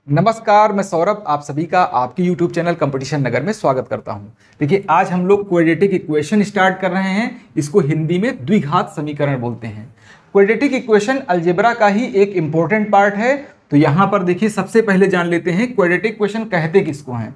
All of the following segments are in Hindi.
नमस्कार, मैं सौरभ आप सभी का आपके YouTube चैनल कंपटीशन नगर में स्वागत करता हूं। देखिए, आज हम लोग क्वाड्रेटिक इक्वेशन स्टार्ट कर रहे हैं। इसको हिंदी में द्विघात समीकरण बोलते हैं। क्वाड्रेटिक इक्वेशन अलजेब्रा का ही एक इंपॉर्टेंट पार्ट है। तो यहाँ पर देखिए, सबसे पहले जान लेते हैं क्वाड्रेटिक इक्वेशन कहते किसको हैं।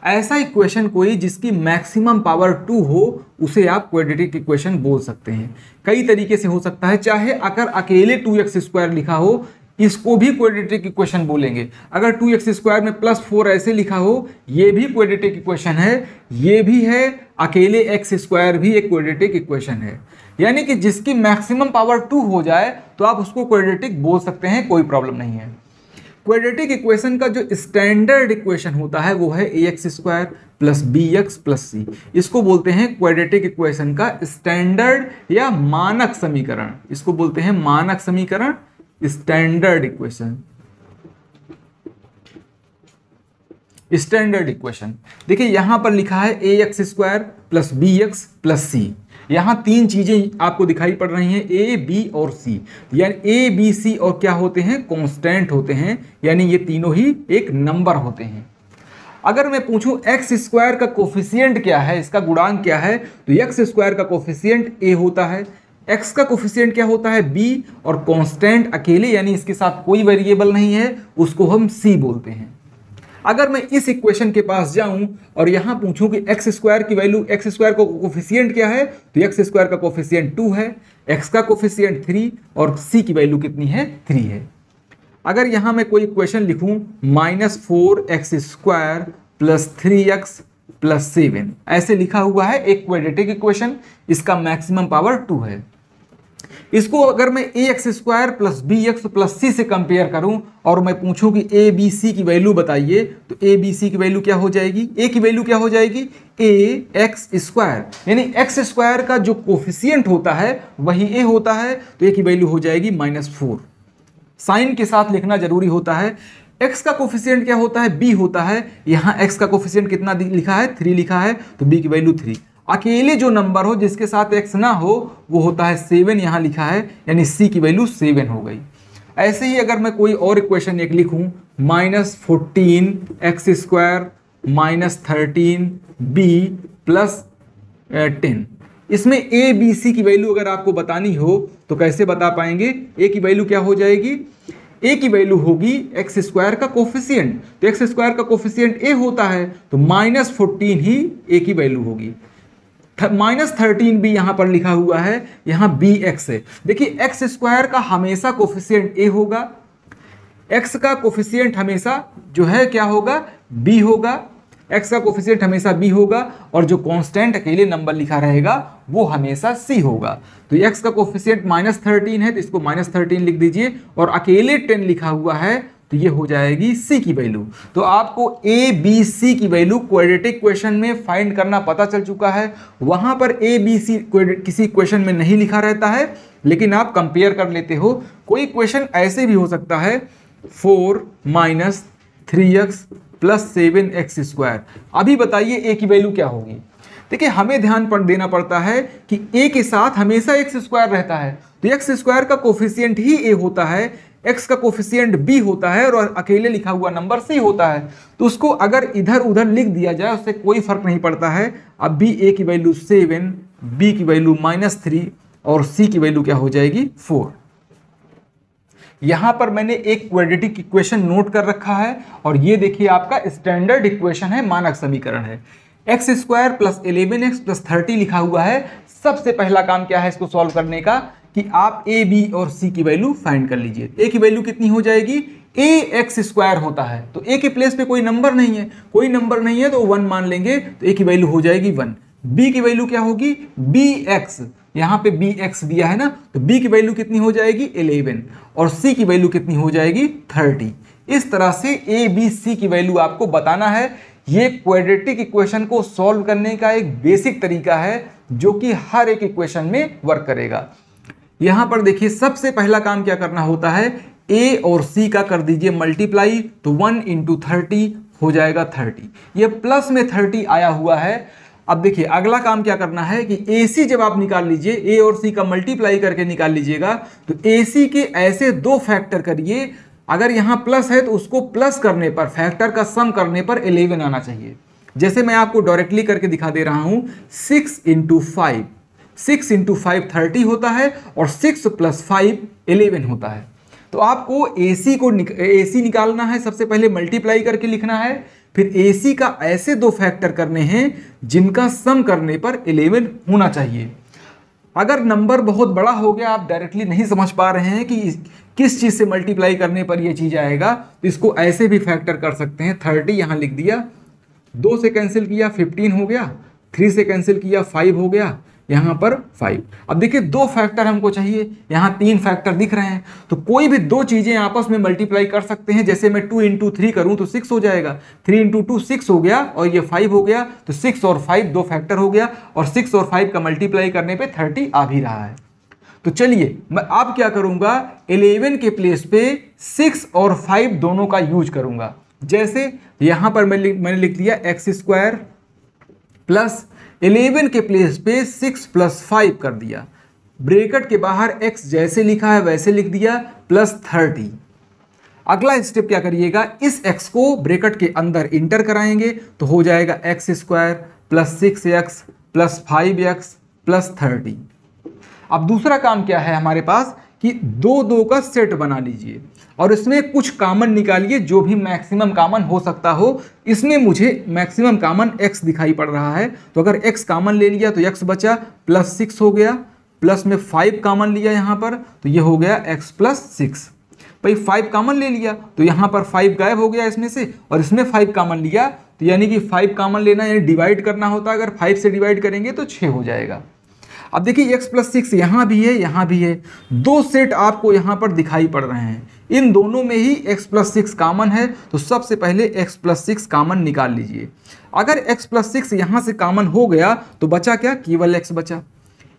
ऐसा इक्वेशन कोई जिसकी मैक्सिमम पावर 2 हो उसे आप क्वाड्रेटिक इक्वेशन बोल सकते हैं। कई तरीके से हो सकता है, चाहे अगर अकेले 2x² लिखा हो इसको भी क्वाड्रेटिक इक्वेशन बोलेंगे। अगर 2x² में +4 ऐसे लिखा हो ये भी क्वाड्रेटिक इक्वेशन है, ये भी है, अकेले x² भी एक क्वाड्रेटिक इक्वेशन है। यानी कि जिसकी मैक्सिमम पावर 2 हो जाए तो आप उसको क्वाड्रेटिक बोल सकते हैं, कोई प्रॉब्लम नहीं है। क्वाड्रेटिक इक्वेशन का जो स्टैंडर्ड इक्वेशन होता है वो है ax² + bx + c। इसको बोलते हैं क्वाड्रेटिक इक्वेशन का स्टैंडर्ड या मानक समीकरण। इसको बोलते हैं मानक समीकरण, स्टैंडर्ड इक्वेशन। स्टैंडर्ड इक्वेशन देखिए, यहां पर लिखा है ax² + bx + c। यहां तीन चीजें आपको दिखाई पड़ रही हैं, a, b और c। यानी a, b, c और क्या होते हैं, कांस्टेंट होते हैं, यानी ये तीनों ही एक नंबर होते हैं। अगर मैं पूछूं x² का कोफिशिएंट क्या है, इसका गुणांक क्या है, तो x² का कोफिशिएंट a होता है, x का कोफिशिएंट क्या होता है b, और कांस्टेंट अकेले यानी इसके साथ कोई वेरिएबल नहीं है उसको हम c बोलते हैं। अगर मैं इस इक्वेशन के पास जाऊं और यहां पूछूं कि x² की वैल्यू, x² का कोफिशिएंट क्या है, तो x² का कोफिशिएंट 2 है, x का कोफिशिएंट 3 और c की वैल्यू कितनी है, 3 है। अगर यहां मैं कोई इक्वेशन लिखूं -4x² + 3x + 7 ऐसे लिखा हुआ है, एक क्वाड्रेटिक इक्वेशन, इसका मैक्सिमम पावर 2 है। इसको अगर मैं ax² + bx + c से कंपेयर करूं और मैं पूछूं कि a b c की वैल्यू बताइए, तो a b c की वैल्यू क्या हो जाएगी, a की वैल्यू क्या हो जाएगी, ax², यानी x² का जो कोफिशिएंट होता है वही a होता है, तो a की वैल्यू हो जाएगी -4। साइन के साथ लिखना जरूरी होता है। x का कोफिशिएंट क्या होता है, b होता है, यहाँ x का कोफिशिएंट कितना लिखा है, 3 लिखा है, तो b की वैल्यू 3। अकेले जो नंबर हो जिसके साथ x ना हो वो होता है 7, यहाँ लिखा है, यानी c की वैल्यू 7 हो गई। ऐसे ही अगर मैं कोई और इक्वेशन एक लिखूं -14x² - 13b + 10, इसमें a b c की वैल्यू अगर आपको बतानी हो तो कैसे बता पाएंगे। a की वैल्यू क्या हो जाएगी, a की वैल्यू होगी x² का कोफिशिएंट, तो x² का कोफिशिएंट a होता है, तो -14 ही a की वैल्यू होगी। -13 भी यहां पर लिखा हुआ है, यहां bx है। देखिए, x² का हमेशा कोफिशिएंट a होगा, x का कोफिशिएंट हमेशा जो है क्या होगा, b होगा, x का कोफिशिएंट हमेशा b होगा, और जो कांस्टेंट अकेले नंबर लिखा रहेगा वो हमेशा c होगा। तो x का कोफिशिएंट -13 है, तो इसको -13 लिख दीजिए, और अकेले 10 लिखा हुआ है तो ये हो जाएगी c की वैल्यू। तो आपको a b c की वैल्यू क्वाड्रेटिक इक्वेशन में फाइंड करना पता चल चुका है। वहां पर a b c किसी इक्वेशन में नहीं लिखा रहता है, लेकिन आप कंपेयर कर लेते हो। कोई इक्वेशन ऐसे भी हो सकता है 4 - 3x + 7x²। अभी बताइए a की वैल्यू क्या होगी। देखिए, हमें ध्यान पर देना पड़ता है कि a के साथ हमेशा x² रहता है, तो x² का कोफिशिएंट ही a होता है, x का कोफिशिएंट b होता है, और अकेले लिखा हुआ नंबर c होता है। तो उसको अगर इधर उधर लिख दिया जाए उससे कोई फर्क नहीं पड़ता है। अब भी a की वैल्यू 7, b की वैल्यू -3 और c की वैल्यू क्या हो जाएगी, 4। यहां पर मैंने एक क्वाड्रेटिक इक्वेशन नोट कर रखा है, और ये देखिए आपका स्टैंडर्ड इक्वेशन है, मानक समीकरण है। x² + 11x + 30 लिखा हुआ है। सबसे पहला काम क्या है इसको सॉल्व करने का, कि आप a b और c की वैल्यू फाइंड कर लीजिए। a की वैल्यू कितनी हो जाएगी, ax² होता है, तो a के प्लेस पे कोई नंबर नहीं है, कोई नंबर नहीं है तो 1 मान लेंगे, तो a की वैल्यू हो जाएगी 1। b की वैल्यू क्या होगी, bx, यहाँ पे bx दिया है ना, तो b की वैल्यू कितनी हो जाएगी, 11, और c की वैल्यू कितनी हो जाएगी, 30। इस तरह से a b c की वैल्यू आपको बताना है। ये क्वाड्रेटिक इक्वेशन को सॉल्व करने का एक बेसिक तरीका है जो कि हर एक इक्वेशन में वर्क करेगा। यहां पर देखिए, सबसे पहला काम क्या करना होता है, a और c का कर दीजिए मल्टीप्लाई, तो 1 × 30 हो जाएगा 30। ये प्लस में 30 आया हुआ है। अब देखिए, अगला काम क्या करना है कि AC जब आप निकाल लीजिए, A और C का मल्टीप्लाई करके निकाल लीजिएगा, तो AC के ऐसे 2 फैक्टर करिए अगर यहाँ प्लस है तो उसको प्लस करने पर, फैक्टर का सम करने पर 11 आना चाहिए। जैसे मैं आपको डायरेक्टली करके दिखा दे रहा हूँ, 6 × 5, 6 × 5 30 होता है और 6 + 5 11 होता है। तो आपको AC निकालना है, सबसे पहले मल्टीप्लाई करके लिखना है, फिर AC का ऐसे दो फैक्टर करने हैं जिनका सम करने पर 11 होना चाहिए। अगर नंबर बहुत बड़ा हो गया, आप डायरेक्टली नहीं समझ पा रहे हैं कि किस चीज़ से मल्टीप्लाई करने पर ये चीज़ आएगा, तो इसको ऐसे भी फैक्टर कर सकते हैं। 30 यहाँ लिख दिया, 2 से कैंसिल किया 15 हो गया, 3 से कैंसिल किया 5 हो गया, यहाँ पर 5। अब देखिए 2 फैक्टर हमको चाहिए, यहाँ 3 फैक्टर दिख रहे हैं, तो कोई भी 2 चीज़ें आपस में मल्टीप्लाई कर सकते हैं। जैसे मैं 2 × 3 करूँ तो 6 हो जाएगा, 3 × 2 6 हो गया और ये 5 हो गया, तो 6 और 5 2 फैक्टर हो गया और 6 और 5 का मल्टीप्लाई करने पे 30 आ भी रहा है। तो चलिए मैं अब क्या करूँगा, 11 के प्लेस पे 6 और 5 दोनों का यूज करूँगा। जैसे यहाँ पर मैंने लिख दिया x² प्लस 11 के प्लेस पे 6 + 5 कर दिया, ब्रैकेट के बाहर x जैसे लिखा है वैसे लिख दिया, प्लस 30। अगला स्टेप क्या करिएगा, इस x को ब्रैकेट के अंदर इंटर कराएंगे तो हो जाएगा x² + 6x + 5x + 30। अब दूसरा काम क्या है हमारे पास कि 2 का सेट बना लीजिए और इसमें कुछ कॉमन निकालिए, जो भी मैक्सिमम कॉमन हो सकता हो। इसमें मुझे मैक्सिमम कॉमन x दिखाई पड़ रहा है, तो अगर x कॉमन ले लिया तो x बचा, प्लस 6 हो गया, प्लस में 5 कॉमन लिया यहाँ पर तो ये हो गया x + 6। भाई 5 कॉमन ले लिया तो यहाँ पर 5 गायब हो गया इसमें से, और इसमें 5 कॉमन लिया तो यानी कि 5 कॉमन लेना यानी डिवाइड करना होता है, अगर 5 से डिवाइड करेंगे तो 6 हो जाएगा। अब देखिए x + 6 यहाँ भी है, यहाँ भी है, 2 सेट आपको यहाँ पर दिखाई पड़ रहे हैं, इन दोनों में ही x + 6 कॉमन है, तो सबसे पहले x + 6 कॉमन निकाल लीजिए। अगर x + 6 यहाँ से कॉमन हो गया तो बचा क्या, केवल x बचा।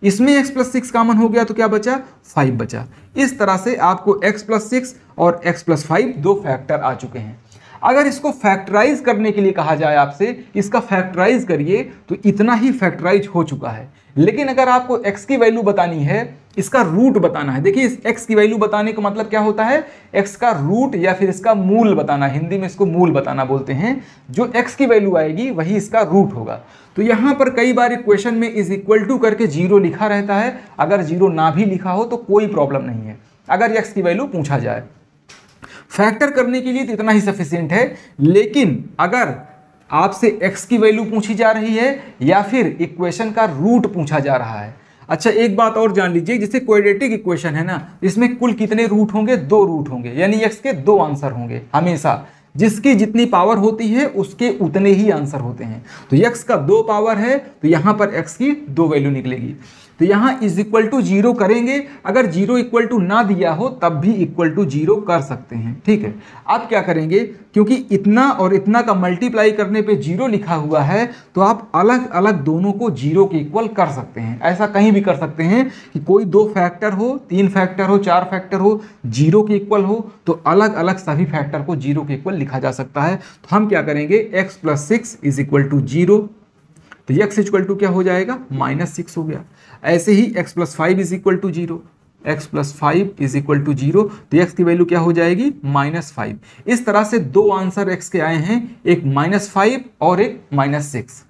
इसमें x + 6 कॉमन हो गया तो क्या बचा, 5 बचा। इस तरह से आपको x + 6 और x + 5 दो फैक्टर आ चुके हैं। अगर इसको फैक्टराइज करने के लिए कहा जाए आपसे, इसका फैक्टराइज करिए तो इतना ही फैक्टराइज हो चुका है। लेकिन अगर आपको x की वैल्यू बतानी है, इसका रूट बताना है, देखिए इस x की वैल्यू बताने का मतलब क्या होता है, x का रूट या फिर इसका मूल बताना, हिंदी में इसको मूल बताना बोलते हैं। जो x की वैल्यू आएगी वही इसका रूट होगा। तो यहाँ पर कई बार इक्वेशन में = करके 0 लिखा रहता है, अगर 0 ना भी लिखा हो तो कोई प्रॉब्लम नहीं है अगर x की वैल्यू पूछा जाए। फैक्टर करने के लिए तो इतना ही सफिशिएंट है, लेकिन अगर आपसे x की वैल्यू पूछी जा रही है या फिर इक्वेशन का रूट पूछा जा रहा है। अच्छा एक बात और जान लीजिए, जैसे क्वाड्रेटिक इक्वेशन है ना, इसमें कुल कितने रूट होंगे, 2 रूट होंगे, यानी x के 2 आंसर होंगे हमेशा। जिसकी जितनी पावर होती है उसके उतने ही आंसर होते हैं। तो x का 2 पावर है तो यहाँ पर x की 2 वैल्यू निकलेगी। तो यहाँ =0 करेंगे, अगर 0 ना दिया हो तब भी =0 कर सकते हैं, ठीक है। अब क्या करेंगे, क्योंकि इतना और इतना का मल्टीप्लाई करने पे 0 लिखा हुआ है तो आप अलग अलग दोनों को 0 के इक्वल कर सकते हैं। ऐसा कहीं भी कर सकते हैं कि कोई 2 फैक्टर हो, 3 फैक्टर हो, 4 फैक्टर हो, 0 के इक्वल हो, तो अलग अलग सभी फैक्टर को 0 के इक्वल लिखा जा सकता है। तो हम क्या करेंगे, x + 6 = 0, तो x = क्या हो जाएगा, -6 हो गया। ऐसे ही x + 5 = 0, x + 5 = 0, तो x की वैल्यू क्या हो जाएगी, -5। इस तरह से 2 आंसर x के आए हैं, एक -5 और एक -6।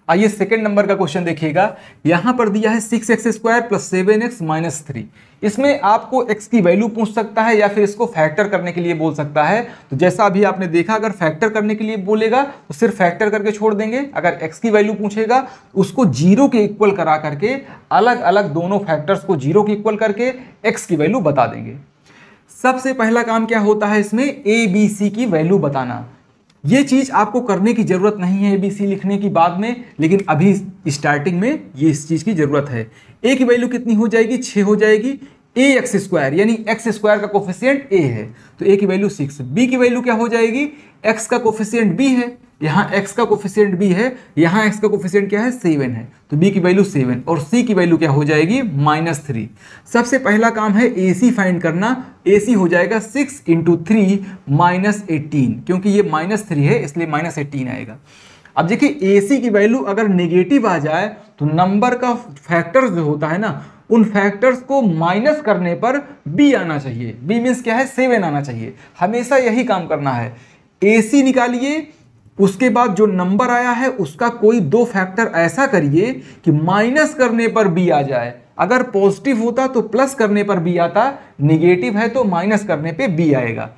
आइए सेकंड नंबर का क्वेश्चन देखिएगा। यहां पर दिया है 6x² + 7x - 3। इसमें आपको x की वैल्यू पूछ सकता है या फिर इसको फैक्टर करने के लिए बोल सकता है। तो जैसा अभी आपने देखा, अगर फैक्टर करने के लिए बोलेगा तो सिर्फ फैक्टर करके छोड़ देंगे, अगर x की वैल्यू पूछेगा उसको 0 के इक्वल करा करके अलग अलग दोनों फैक्टर्स को 0 के इक्वल करके x की वैल्यू बता देंगे। सबसे पहला काम क्या होता है इसमें, ABC की वैल्यू बताना। ये चीज़ आपको करने की ज़रूरत नहीं है ABC लिखने की बाद में, लेकिन अभी स्टार्टिंग में ये इस चीज़ की ज़रूरत है। A की वैल्यू कितनी हो जाएगी, 6 हो जाएगी। ax² यानी x² का कोफिशिएंट a है तो a की वैल्यू 6। b की वैल्यू क्या हो जाएगी, x का कोफिशिएंट b है, यहाँ x का कोफिशिएंट b है, यहाँ x का कोफिशिएंट क्या है, 7 है, तो b की वैल्यू 7 और c की वैल्यू क्या हो जाएगी, -3। सबसे पहला काम है AC फाइंड करना। AC हो जाएगा 6 × 3 -18, क्योंकि ये -3 है इसलिए -18 आएगा। अब देखिए AC की वैल्यू अगर नेगेटिव आ जाए तो नंबर का फैक्टर जो होता है ना उन फैक्टर्स को माइनस करने पर b आना चाहिए। b मीन्स क्या है, 7 आना चाहिए। हमेशा यही काम करना है। AC निकालिए, उसके बाद जो नंबर आया है उसका कोई दो फैक्टर ऐसा करिए कि माइनस करने पर b आ जाए। अगर पॉजिटिव होता तो प्लस करने पर b आता, निगेटिव है तो माइनस करने पे b आएगा।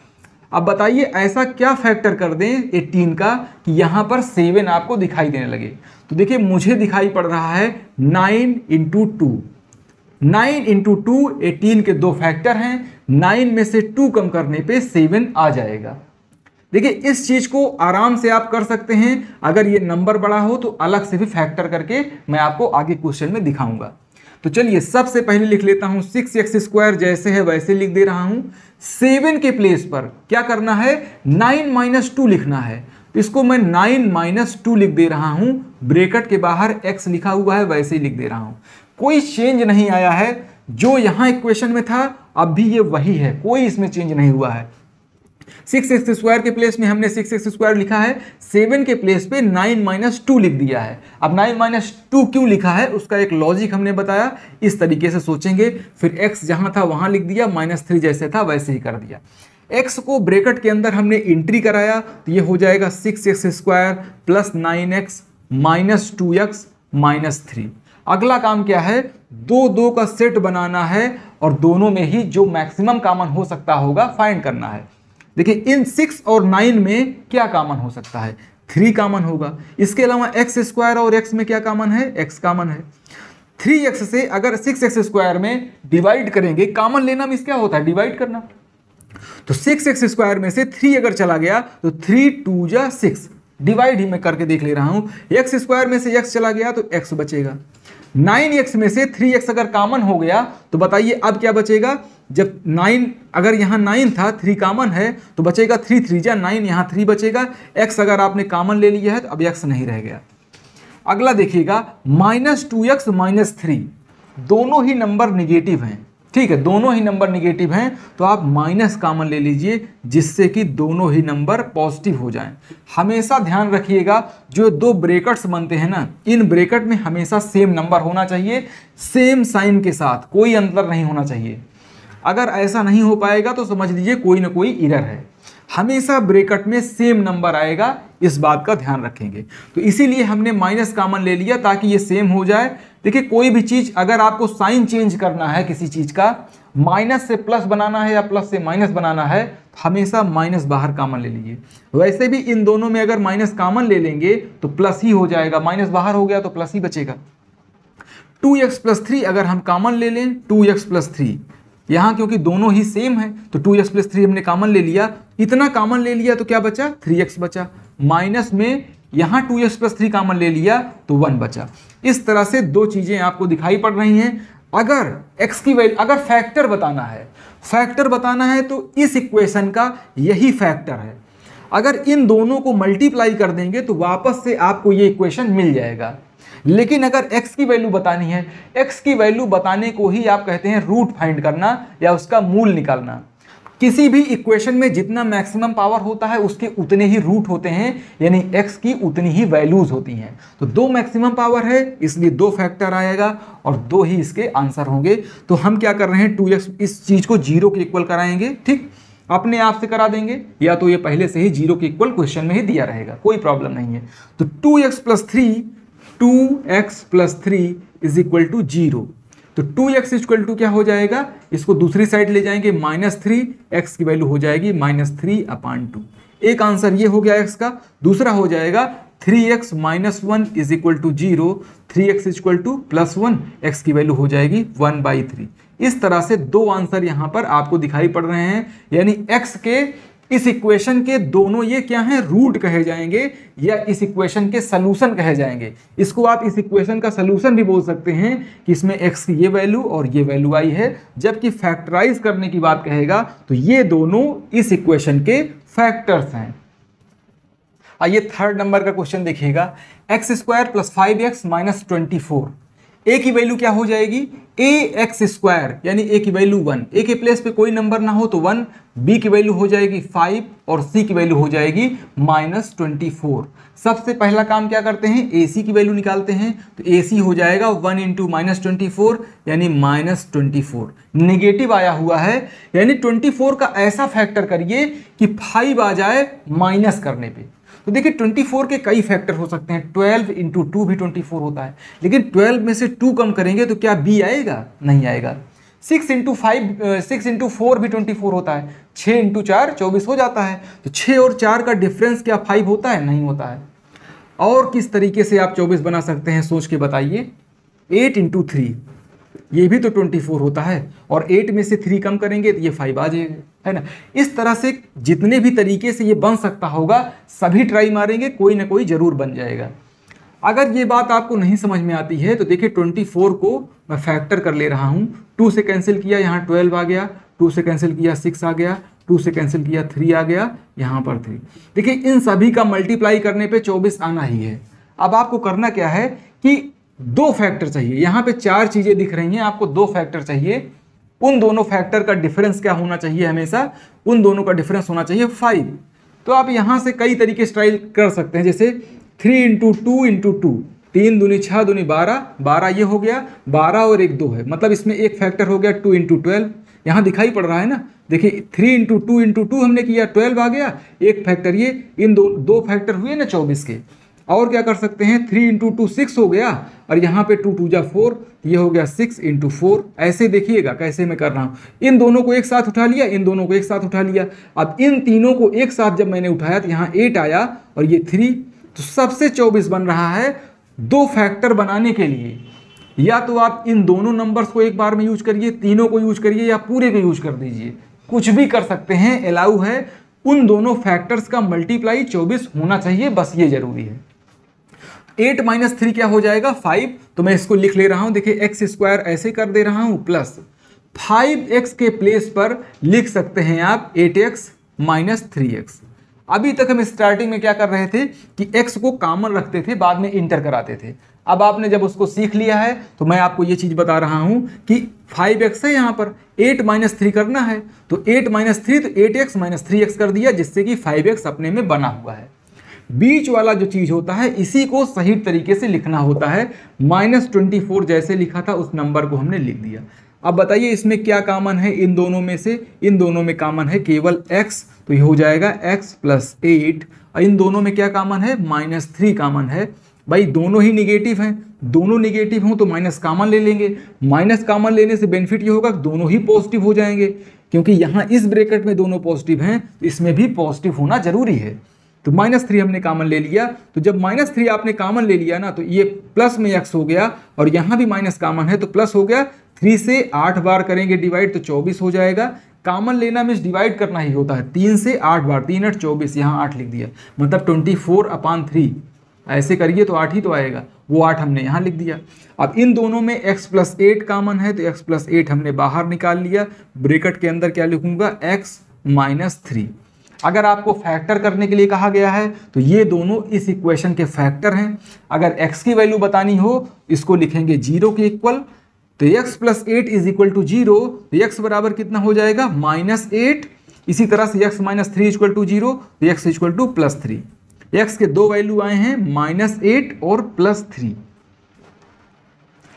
अब बताइए ऐसा क्या फैक्टर कर दें 18 का कि यहां पर 7 आपको दिखाई देने लगे। तो देखिए मुझे दिखाई पड़ रहा है 9 इंटू 2। 9 इंटू 2, 18 के दो फैक्टर हैं, 9 में से 2 कम करने पे 7 आ जाएगा। देखिए इस चीज को आराम से आप कर सकते हैं। अगर ये नंबर बड़ा हो तो अलग से भी फैक्टर करके मैं आपको आगे क्वेश्चन में दिखाऊंगा। तो चलिए सबसे पहले लिख लेता हूं 6x² जैसे है वैसे लिख दे रहा हूं। 7 के प्लेस पर क्या करना है, 9 - 2 लिखना है। इसको मैं 9 - 2 लिख दे रहा हूं। ब्रैकेट के बाहर x लिखा हुआ है वैसे ही लिख दे रहा हूं। कोई चेंज नहीं आया है, जो यहां इक्वेशन में था अब भी ये वही है, कोई इसमें चेंज नहीं हुआ है। 6x² के प्लेस में हमने 6x² लिखा है, 7 के प्लेस पे 9 - 2 लिख दिया है। अब 9 - 2 क्यों लिखा है उसका एक लॉजिक हमने बताया, इस तरीके से सोचेंगे। फिर x जहां था वहां लिख दिया, -3 जैसे था वैसे ही कर दिया। x को ब्रैकेट के अंदर हमने एंट्री कराया तो ये हो जाएगा 6x² plus 9x minus 2x minus 3। अगला काम क्या है, दो का सेट बनाना है और दोनों में ही जो मैक्सिमम कॉमन हो सकता होगा फाइंड करना है। देखिए इन 6 और 9 में क्या कॉमन हो सकता है, 3 कॉमन होगा। इसके अलावा x² और x में क्या कॉमन है, x कॉमन है। 3x से अगर 6x² में डिवाइड करेंगे, कॉमन लेना मीन्स क्या होता है, डिवाइड करना। तो 6x² में से 3 अगर चला गया तो 3 × 2 = 6, डिवाइड ही मैं करके देख ले रहा हूं। x² में से x चला गया तो x बचेगा। 9x में से 3x अगर कॉमन हो गया तो बताइए अब क्या बचेगा। जब 9 अगर यहाँ 9 था, 3 कॉमन है तो बचेगा 3 × 3 = 9, यहाँ 3 बचेगा। x अगर आपने कॉमन ले लिया है तो अब x नहीं रह गया। अगला देखिएगा -2x -3, दोनों ही नंबर निगेटिव हैं, ठीक है, दोनों ही नंबर निगेटिव हैं तो आप माइनस कॉमन ले लीजिए जिससे कि दोनों ही नंबर पॉजिटिव हो जाएं। हमेशा ध्यान रखिएगा जो दो ब्रैकेट्स बनते हैं ना, इन ब्रैकेट में हमेशा सेम नंबर होना चाहिए, सेम साइन के साथ, कोई अंतर नहीं होना चाहिए। अगर ऐसा नहीं हो पाएगा तो समझ लीजिए कोई ना कोई एरर है। हमेशा ब्रैकेट में सेम नंबर आएगा, इस बात का ध्यान रखेंगे। तो इसीलिए हमने माइनस कॉमन ले लिया ताकि ये सेम हो जाए। देखिए कोई भी चीज़ अगर आपको साइन चेंज करना है, किसी चीज़ का माइनस से प्लस बनाना है या प्लस से माइनस बनाना है, हमेशा माइनस बाहर कॉमन ले लीजिए। वैसे भी इन दोनों में अगर माइनस कॉमन ले लेंगे तो प्लस ही हो जाएगा, माइनस बाहर हो गया तो प्लस ही बचेगा। 2x + 3 अगर हम कॉमन ले लें, 2x + 3, यहाँ क्योंकि दोनों ही सेम है तो 2x + 3 हमने कॉमन ले लिया। इतना कॉमन ले लिया तो क्या बचा, 3x बचा। माइनस में यहाँ 2x + 3 कॉमन ले लिया तो 1 बचा। इस तरह से दो चीज़ें आपको दिखाई पड़ रही हैं। अगर x की वैल्यू, अगर फैक्टर बताना है तो इस इक्वेशन का यही फैक्टर है। अगर इन दोनों को मल्टीप्लाई कर देंगे तो वापस से आपको ये इक्वेशन मिल जाएगा। लेकिन अगर x की वैल्यू बतानी है, x की वैल्यू बताने को ही आप कहते हैं रूट फाइंड करना या उसका मूल निकालना। किसी भी इक्वेशन में जितना मैक्सिमम पावर होता है उसके उतने ही रूट होते हैं, यानी x की उतनी ही वैल्यूज होती हैं। तो 2 मैक्सिमम पावर है इसलिए 2 फैक्टर आएगा और 2 ही इसके आंसर होंगे। तो हम क्या कर रहे हैं, 2x इस चीज को 0 के इक्वल कराएंगे, ठीक, अपने आप से करा देंगे, या तो ये पहले से ही 0 के इक्वल क्वेश्चन में ही दिया रहेगा, कोई प्रॉब्लम नहीं है। तो 2x + 3 = 0। तो 2x = क्या हो जाएगा, इसको दूसरी साइड ले जाएंगे, -3, x की वैल्यू हो जाएगी -3/2। एक आंसर ये हो गया x का। दूसरा हो जाएगा 3x - 1 = 0, 3x = +1, x की वैल्यू हो जाएगी 1/3। इस तरह से 2 आंसर यहाँ पर आपको दिखाई पड़ रहे हैं, यानी x के इस इक्वेशन के दोनों ये क्या हैं, रूट कहे जाएंगे या इस इक्वेशन के सलूशन कहे जाएंगे। इसको आप इस इक्वेशन का सलूशन भी बोल सकते हैं कि इसमें x की ये वैल्यू और ये वैल्यू आई है। जबकि फैक्टराइज करने की बात कहेगा तो ये दोनों इस इक्वेशन के फैक्टर्स हैं। आइए थर्ड नंबर का क्वेश्चन देखिएगा। x² + 5x - 24 ए की वैल्यू क्या हो जाएगी, ए एक्स स्क्वायर, यानी ए की वैल्यू 1, ए के प्लेस पे कोई नंबर ना हो तो 1, बी की वैल्यू हो जाएगी 5 और सी की वैल्यू हो जाएगी -24। सबसे पहला काम क्या करते हैं, ए सी की वैल्यू निकालते हैं, तो ए सी हो जाएगा 1 इंटू -24 यानी -24। नेगेटिव आया हुआ है, यानी 24 का ऐसा फैक्टर करिए कि 5 आ जाए माइनस करने पे। तो देखिए 24 के कई फैक्टर हो सकते हैं, 12 इंटू 2 भी 24 होता है, लेकिन 12 में से 2 कम करेंगे तो क्या बी आएगा, नहीं आएगा। 6 इंटू 4 भी 24 होता है, 6 इंटू 4 24 हो जाता है, तो 6 और 4 का डिफरेंस क्या 5 होता है, नहीं होता है। और किस तरीके से आप 24 बना सकते हैं सोच के बताइए। 8 इंटू 3 ये भी तो 24 होता है, और 8 में से 3 कम करेंगे तो ये 5 आ जाएगा, है ना। इस तरह से जितने भी तरीके से ये बन सकता होगा सभी ट्राई मारेंगे, कोई ना कोई जरूर बन जाएगा। अगर ये बात आपको नहीं समझ में आती है तो देखिए 24 को मैं फैक्टर कर ले रहा हूँ। 2 से कैंसिल किया, यहाँ 12 आ गया, 2 से कैंसिल किया 6 आ गया, 2 से कैंसिल किया 3 आ गया, यहाँ पर 3। देखिए इन सभी का मल्टीप्लाई करने पे 24 आना ही है। अब आपको करना क्या है कि 2 फैक्टर चाहिए, यहाँ पे 4 चीज़ें दिख रही हैं, आपको 2 फैक्टर चाहिए। उन दोनों फैक्टर का डिफरेंस क्या होना चाहिए, हमेशा उन दोनों का डिफरेंस होना चाहिए 5। तो आप यहाँ से कई तरीके से ट्राई कर सकते हैं, जैसे 3 इंटू 2 इंटू 2, 3 दूनी 6 दूनी 12, 12 ये हो गया, 12 और 1 2 है, मतलब इसमें एक फैक्टर हो गया 2 इंटू 12, यहाँ दिखाई पड़ रहा है ना। देखिए 3 इंटू 2 इंटू 2 हमने किया, 12 आ गया, एक फैक्टर ये, इन दो फैक्टर हुए ना 24 के। और क्या कर सकते हैं, 3 इंटू 2 6 हो गया, और यहाँ पे 2 2 जा 4, ये हो गया 6 इंटू 4। ऐसे देखिएगा कैसे मैं कर रहा हूँ, इन दोनों को एक साथ उठा लिया, इन दोनों को एक साथ उठा लिया। अब इन तीनों को एक साथ जब मैंने उठाया तो यहाँ 8 आया और ये 3, तो सबसे 24 बन रहा है। 2 फैक्टर बनाने के लिए या तो आप इन दोनों नंबर्स को एक बार में यूज करिए, तीनों को यूज करिए, या पूरे को यूज कर दीजिए, कुछ भी कर सकते हैं, अलाउ है। उन दोनों फैक्टर्स का मल्टीप्लाई 24 होना चाहिए, बस ये जरूरी है। 8 माइनस 3 क्या हो जाएगा, 5। तो मैं इसको लिख ले रहा हूं, देखिए एक्स स्क्वायर ऐसे कर दे रहा हूं, प्लस 5x के प्लेस पर लिख सकते हैं आप 8x माइनस 3x। अभी तक हम स्टार्टिंग में क्या कर रहे थे कि x को कॉमन रखते थे, बाद में इंटर कराते थे। अब आपने जब उसको सीख लिया है तो मैं आपको ये चीज़ बता रहा हूं कि 5x है, यहाँ पर 8 माइनस 3 करना है, तो 8 माइनस 3 तो 8x माइनस 3x कर दिया, जिससे कि 5x अपने में बना हुआ है। बीच वाला जो चीज़ होता है इसी को सही तरीके से लिखना होता है। -24 जैसे लिखा था उस नंबर को हमने लिख दिया। अब बताइए इसमें क्या कॉमन है इन दोनों में से, इन दोनों में कॉमन है केवल x, तो ये हो जाएगा x प्लस 8। और इन दोनों में क्या कॉमन है, -3 कॉमन है। भाई दोनों ही निगेटिव हैं, दोनों निगेटिव हों तो माइनस कॉमन ले लेंगे। माइनस कॉमन लेने से बेनिफिट ये होगा कि दोनों ही पॉजिटिव हो जाएंगे, क्योंकि यहाँ इस ब्रैकेट में दोनों पॉजिटिव हैं तो इसमें भी पॉजिटिव होना जरूरी है। तो -3 हमने कॉमन ले लिया, तो जब -3 आपने कॉमन ले लिया ना तो ये प्लस में x हो गया, और यहाँ भी माइनस कॉमन है तो प्लस हो गया। 3 से 8 बार करेंगे डिवाइड तो 24 हो जाएगा। कॉमन लेना मीन्स डिवाइड करना ही होता है, 3 से 8 बार, 3 8 24, यहाँ 8 लिख दिया, मतलब 24/3 ऐसे करिए तो 8 ही तो आएगा, वो 8 हमने यहाँ लिख दिया। अब इन दोनों में x प्लस 8 कॉमन है तो x प्लस 8 हमने बाहर निकाल लिया। ब्रैकेट के अंदर क्या लिखूंगा, x माइनस 3। अगर आपको फैक्टर करने के लिए कहा गया है तो ये दोनों इस इक्वेशन के फैक्टर हैं। अगर x की वैल्यू बतानी हो इसको लिखेंगे 0 के इक्वल, तो x plus 8 is equal to 0, तो x बराबर कितना हो जाएगा, -8। इसी तरह से x माइनस 3 इक्वल टू 0, तो x इक्वल टू +3। x के 2 वैल्यू आए हैं, -8 और +3।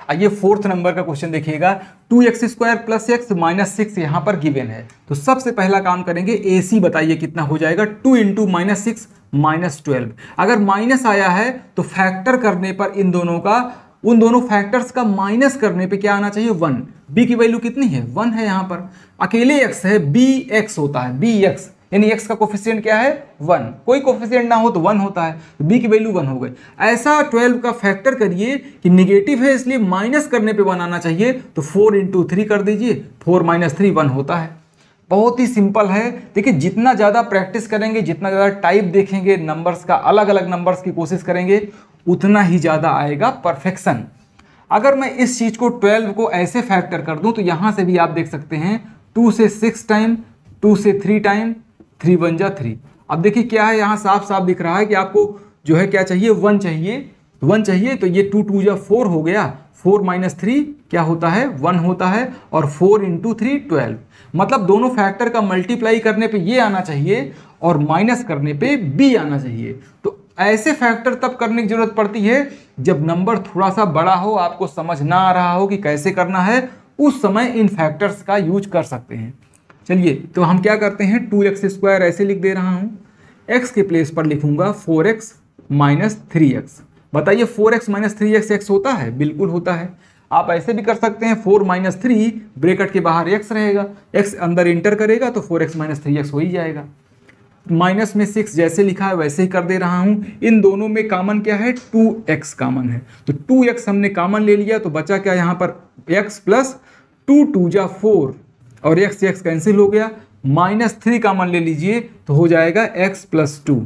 आइए 4th नंबर का क्वेश्चन देखिएगा। 2x² + x -6 यहाँ पर गिवन है, तो सबसे पहला काम करेंगे AC बताइए कितना हो जाएगा। 2 इंटू -6 -12। अगर माइनस आया है तो फैक्टर करने पर इन दोनों का, उन दोनों फैक्टर्स का माइनस करने पे क्या आना चाहिए, 1। b की वैल्यू कितनी है, 1 है। यहाँ पर अकेले x है, bx होता है, bx यानी x का कोफिशिएंट क्या है, 1। कोई कोफिशिएंट ना हो तो 1 होता है, तो b की वैल्यू 1 हो गई। ऐसा 12 का फैक्टर करिए कि निगेटिव है इसलिए माइनस करने पे 1 आना चाहिए, तो 4 इंटू 3 कर दीजिए, 4 माइनस 3 1 होता है। बहुत ही सिंपल है। देखिए जितना ज़्यादा प्रैक्टिस करेंगे, जितना ज़्यादा टाइप देखेंगे, नंबर्स का अलग अलग नंबर्स की कोशिश करेंगे, उतना ही ज़्यादा आएगा परफेक्शन। अगर मैं इस चीज़ को 12 को ऐसे फैक्टर कर दूं तो यहाँ से भी आप देख सकते हैं 2 से 6 टाइम, 2 से 3 टाइम, 3 1 जा 3। अब देखिए क्या है, यहाँ साफ साफ दिख रहा है कि आपको जो है क्या चाहिए, 1 चाहिए। तो 1 चाहिए, तो ये 2 2 जा 4 हो गया, 4 माइनस 3 क्या होता है 1 होता है, और 4 इंटू 3 12। मतलब दोनों फैक्टर का मल्टीप्लाई करने पे ये आना चाहिए और माइनस करने पे बी आना चाहिए। तो ऐसे फैक्टर तब करने की जरूरत पड़ती है जब नंबर थोड़ा सा बड़ा हो, आपको समझ ना आ रहा हो कि कैसे करना है, उस समय इन फैक्टर्स का यूज कर सकते हैं। चलिए तो हम क्या करते हैं, 2x² ऐसे लिख दे रहा हूँ, x के प्लेस पर लिखूंगा 4x माइनस 3x। बताइए 4x माइनस 3x x होता है? बिल्कुल होता है। आप ऐसे भी कर सकते हैं 4 माइनस 3 ब्रैकेट के बाहर x रहेगा, x अंदर इंटर करेगा तो 4x माइनस 3x हो ही जाएगा। माइनस में 6 जैसे लिखा है वैसे ही कर दे रहा हूं। इन दोनों में कॉमन क्या है, 2x कॉमन है, तो 2x हमने कॉमन ले लिया, तो बचा क्या यहाँ पर x प्लस 2 2 जा 4 और x कैंसिल हो गया, माइनस 3 कॉमन ले लीजिए तो हो जाएगा x प्लस 2।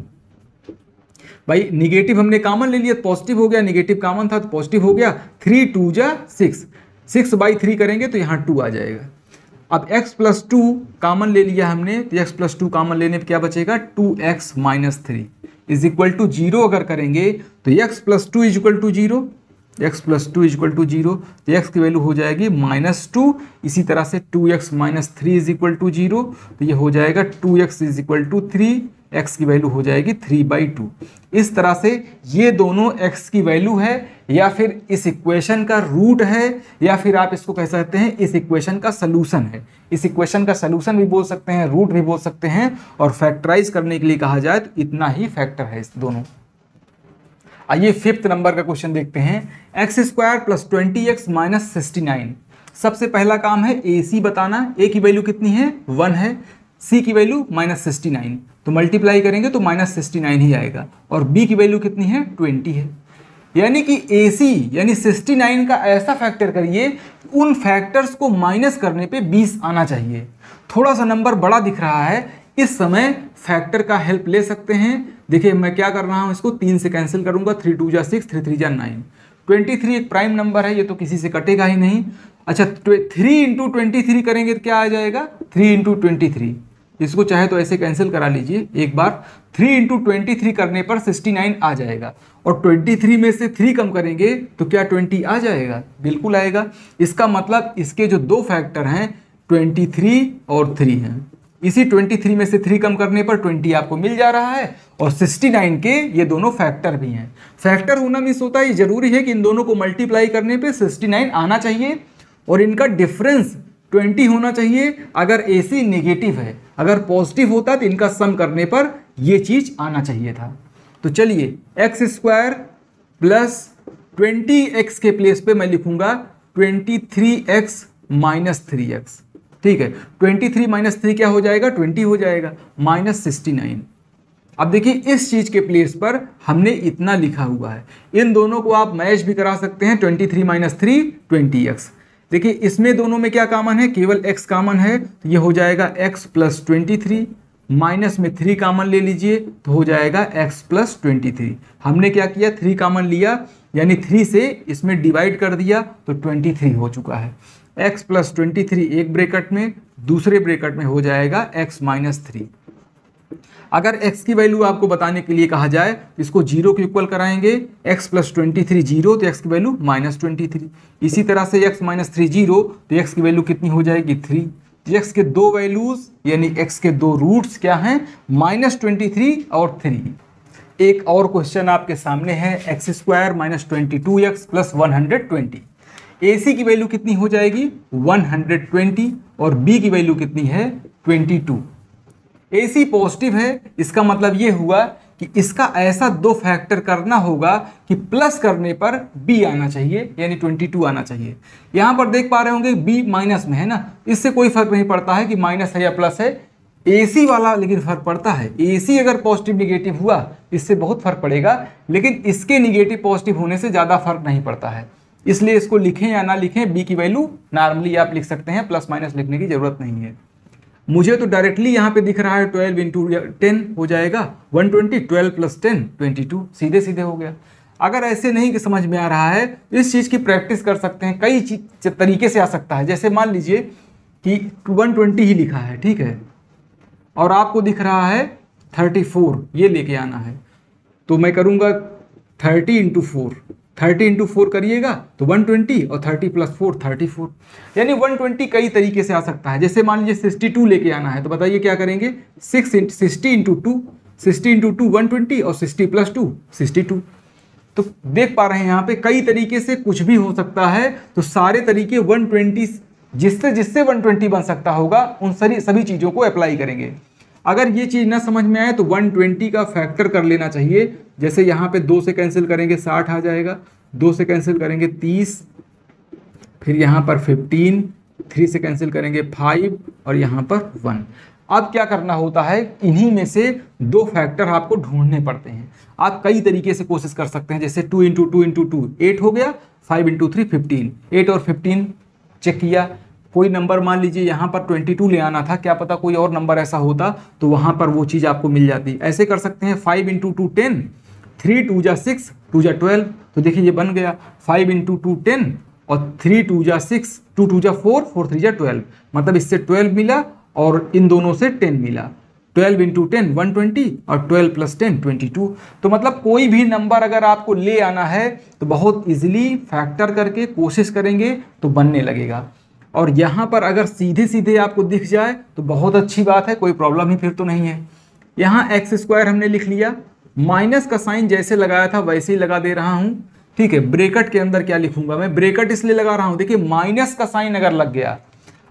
भाई निगेटिव हमने कॉमन ले लिया, पॉजिटिव हो गया, निगेटिव कॉमन था तो पॉजिटिव हो गया, 3 2 जा 6, 6/3 करेंगे तो यहाँ 2 आ जाएगा। अब x प्लस 2 कॉमन ले लिया हमने, तो x प्लस 2 कॉमन लेने पे क्या बचेगा, 2x minus 3 is equal to 0 अगर करेंगे तो x plus 2 is equal to 0, x plus 2 is equal to 0, तो x की वैल्यू हो जाएगी -2। इसी तरह से 2x minus 3 is equal to 0, तो ये हो जाएगा 2x is equal to 3, x की वैल्यू हो जाएगी 3/2। इस तरह से ये दोनों x की वैल्यू है, या फिर इस इक्वेशन का रूट है, या फिर आप इसको कह सकते हैं इस इक्वेशन का सलूशन है। इस इक्वेशन का सलूशन भी बोल सकते हैं, रूट भी बोल सकते हैं, और फैक्टराइज करने के लिए कहा जाए तो इतना ही फैक्टर है इस दोनों। आइए 5th नंबर का क्वेश्चन देखते हैं, x² प्लस 20x माइनस 69। सबसे पहला काम है AC बताना, A की वैल्यू कितनी है 1 है, C की वैल्यू -69, तो मल्टीप्लाई करेंगे तो -69 ही आएगा, और B की वैल्यू कितनी है 20 है। यानी कि AC यानी 69 का ऐसा फैक्टर करिए उन फैक्टर्स को माइनस करने पे 20 आना चाहिए। थोड़ा सा नंबर बड़ा दिख रहा है, इस समय फैक्टर का हेल्प ले सकते हैं। देखिए मैं क्या कर रहा हूँ, इसको 3 से कैंसिल करूंगा, 3 2 जा 6, 3 3 जा 9, 23 एक प्राइम नंबर है, ये तो किसी से कटेगा ही नहीं। अच्छा 3 इंटू 23 करेंगे तो क्या आ जाएगा 3 इंटू 23, इसको चाहे तो ऐसे कैंसिल करा लीजिए एक बार, 3 इंटू 23 करने पर 69 आ जाएगा, और 23 में से 3 कम करेंगे तो क्या 20 आ जाएगा, बिल्कुल आएगा। इसका मतलब इसके जो दो फैक्टर हैं 23 और 3 हैं, इसी 23 में से 3 कम करने पर 20 आपको मिल जा रहा है, और 69 के ये दोनों फैक्टर भी हैं। फैक्टर होना मिस होता है, ये जरूरी है कि इन दोनों को मल्टीप्लाई करने पे 69 आना चाहिए, और इनका डिफरेंस 20 होना चाहिए अगर AC नेगेटिव है, अगर पॉजिटिव होता तो इनका सम करने पर ये चीज आना चाहिए था। तो चलिए x² प्लस 20x के प्लेस पे मैं लिखूंगा 23x माइनस 3x, ठीक है। 23 माइनस 3 क्या हो जाएगा 20 हो जाएगा, -69। अब देखिए इस चीज के प्लेस पर हमने इतना लिखा हुआ है, इन दोनों को आप मैच भी करा सकते हैं, 23 माइनस 3 20x। देखिए इसमें दोनों में क्या कॉमन है, केवल x कॉमन है, तो ये हो जाएगा x प्लस 23, माइनस में 3 कॉमन ले लीजिए तो हो जाएगा x प्लस 23। हमने क्या किया 3 कॉमन लिया, यानी 3 से इसमें डिवाइड कर दिया तो 23 हो चुका है। x प्लस 23 एक ब्रैकेट में, दूसरे ब्रैकेट में हो जाएगा x माइनस 3। अगर x की वैल्यू आपको बताने के लिए कहा जाए इसको 0 के इक्वल कराएंगे, x प्लस 23 0 तो x की वैल्यू -23। इसी तरह से x माइनस 3 0 तो x की वैल्यू कितनी हो जाएगी 3। x के दो वैल्यूज यानी x के दो रूट्स क्या हैं -23 और 3। एक और क्वेश्चन आपके सामने है x² minus 22x plus 120। AC की वैल्यू कितनी हो जाएगी 120 और B की वैल्यू कितनी है 22। AC पॉजिटिव है, इसका मतलब ये हुआ कि इसका ऐसा दो फैक्टर करना होगा कि प्लस करने पर B आना चाहिए, यानी 22 आना चाहिए। यहाँ पर देख पा रहे होंगे B माइनस में है ना, इससे कोई फर्क नहीं पड़ता है कि माइनस है या प्लस है, AC वाला लेकिन फर्क पड़ता है। AC अगर पॉजिटिव निगेटिव हुआ इससे बहुत फर्क पड़ेगा, लेकिन इसके निगेटिव पॉजिटिव होने से ज़्यादा फर्क नहीं पड़ता है। इसलिए इसको लिखें या ना लिखें, B की वैल्यू नॉर्मली आप लिख सकते हैं, प्लस माइनस लिखने की जरूरत नहीं है। मुझे तो डायरेक्टली यहाँ पे दिख रहा है 12 इंटू 10 हो जाएगा 120, 12 प्लस 10 22, सीधे सीधे हो गया। अगर ऐसे नहीं कि समझ में आ रहा है, इस चीज़ की प्रैक्टिस कर सकते हैं, कई तरीके से आ सकता है। जैसे मान लीजिए कि 120 ही लिखा है, ठीक है, और आपको दिख रहा है 34, ये लेके आना है, तो मैं करूँगा 30 इंटू 4, 30 इंटू 4 करिएगा तो 120 और 30 प्लस 4 34, यानी 120 कई तरीके से आ सकता है। जैसे मान लीजिए 62 लेके आना है तो बताइए क्या करेंगे, 60 इंटू 2, 60 इंटू 2 120 और 60 प्लस 2 62। तो देख पा रहे हैं यहाँ पे कई तरीके से कुछ भी हो सकता है, तो सारे तरीके 120 जिससे जिससे 120 बन सकता होगा उन सभी चीज़ों को अप्लाई करेंगे। अगर ये चीज़ ना समझ में आए तो 120 का फैक्टर कर लेना चाहिए। जैसे यहाँ पे 2 से कैंसिल करेंगे 60 आ जाएगा, 2 से कैंसिल करेंगे 30, फिर यहाँ पर 15, 3 से कैंसिल करेंगे 5 और यहाँ पर 1। अब क्या करना होता है, इन्हीं में से 2 फैक्टर आपको ढूंढने पड़ते हैं। आप कई तरीके से कोशिश कर सकते हैं, जैसे 2 इंटू 2 इंटू 2 8 हो गया, 5 इंटू 3 15, 8 और 15 चेक किया। कोई नंबर मान लीजिए यहाँ पर 22 ले आना था, क्या पता कोई और नंबर ऐसा होता तो वहाँ पर वो चीज़ आपको मिल जाती। ऐसे कर सकते हैं 5 इंटू 2 10, 3 2 जा 6, 2 जा 12, तो देखिए ये बन गया 5 इंटू 2 10 और 3 2 जा 6, 2 2 जा 4, 4 3 जा 12, मतलब इससे 12 मिला और इन दोनों से 10 मिला। 12 इंटू 10 120 और 12 प्लस 10 22। तो मतलब कोई भी नंबर अगर आपको ले आना है तो बहुत इजीली फैक्टर करके कोशिश करेंगे तो बनने लगेगा। और यहाँ पर अगर सीधे सीधे आपको दिख जाए तो बहुत अच्छी बात है, कोई प्रॉब्लम ही फिर तो नहीं है। यहाँ एक्स स्क्वायर हमने लिख लिया, माइनस का साइन जैसे लगाया था वैसे ही लगा दे रहा हूँ, ठीक है। ब्रेकेट के अंदर क्या लिखूंगा मैं, ब्रेकेट इसलिए लगा रहा हूँ, देखिए माइनस का साइन अगर लग गया,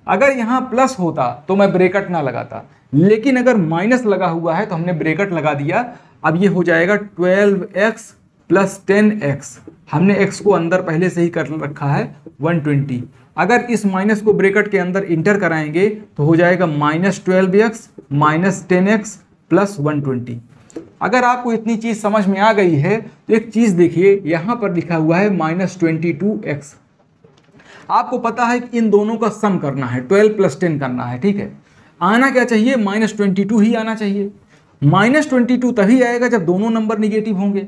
अगर यहाँ प्लस होता तो मैं ब्रेकेट ना लगाता, लेकिन अगर माइनस लगा हुआ है तो हमने ब्रेकेट लगा दिया। अब ये हो जाएगा 12x प्लस 10x, हमने x को अंदर पहले से ही कर रखा है 120। अगर इस माइनस को ब्रेकेट के अंदर इंटर कराएंगे तो हो जाएगा minus 12x minus 10x plus 120। अगर आपको इतनी चीज़ समझ में आ गई है तो एक चीज़ देखिए, यहाँ पर लिखा हुआ है माइनस 22x। आपको पता है कि इन दोनों का सम करना है, 12 प्लस 10 करना है, ठीक है। आना क्या चाहिए, माइनस 22 ही आना चाहिए। माइनस 22 तभी आएगा जब दोनों नंबर निगेटिव होंगे,